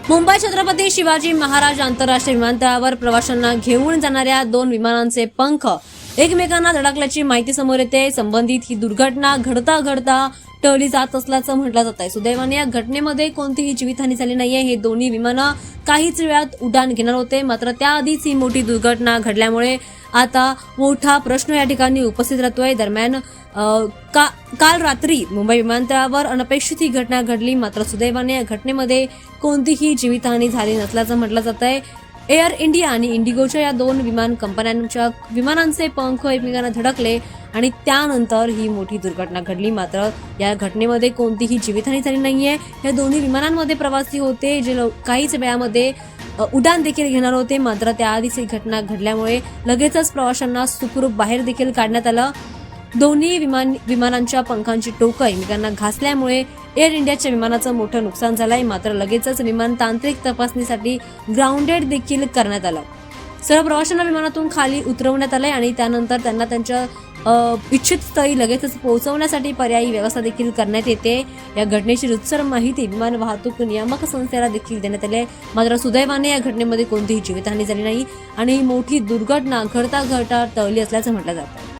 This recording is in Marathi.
मुंबई छत्रपती शिवाजी महाराज आंतरराष्ट्रीय विमानतळावर प्रवाशांना घेऊन जाणाऱ्या 2 विमानांचे पंख एकमेकांना धडकल्याची माहिती समोर येते। संबंधित ही दुर्घटना घडता टळली जात असल्याचं म्हटलं जात आहे। सुदैवाने या घटनेमध्ये कोणतीही जीवितहानी झाली नाहीये। हे दोन्ही विमानं काहीच वेळात उड्डाण घेणार होते, मात्र त्याआधीच ही मोठी दुर्घटना घडल्यामुळे आता मोठा प्रश्न या ठिकाणी उपस्थित राहतोय। दरम्यान काल रात्री मुंबई विमानतळावर अनपेक्षित ही घटना घडली, मात्र सुदैवाने या घटनेमध्ये कोणतीही जीवितहानी झाली नसल्याचं म्हटलं जात आहे। एअर इंडिया आणि इंडिगोच्या या 2 विमान कंपन्यांच्या विमानांचे पंख एकमेकांना धडकले आणि त्यानंतर ही मोठी दुर्घटना घडली, मात्र या घटनेमध्ये कोणतीही जीवितहानी झाली नाहीये। या दोन्ही विमानांमध्ये प्रवासी होते जे काहीच वेळामध्ये उड्डाण देखील घेणार होते, मात्र त्याआधीच ही घटना घडल्यामुळे लगेचच प्रवाशांना सुखरूप बाहेर देखील काढण्यात आलं। दोन्ही विमानांच्या पंखांची टोकं एकमेकांना घासल्यामुळे एअर इंडियाच्या विमानाचं मोठं नुकसान झालंय, मात्र लगेचच विमान तांत्रिक तपासणीसाठी ग्राउंडेड देखील करण्यात आलं। सर्व प्रवाशांना विमानातून खाली उतरवण्यात आलंय आणि त्यानंतर त्यांना त्यांच्या इच्छित स्थळी लगेचच पोहोचवण्यासाठी पर्यायी व्यवस्था देखील करण्यात येते। या घटनेची रितसर माहिती विमान वाहतूक नियामक संस्थेला देखील देण्यात आली, मात्र सुदैवाने या घटनेमध्ये कोणतीही जीवितहानी झाली नाही आणि मोठी दुर्घटना घडता टळली असल्याचं म्हटलं जातं।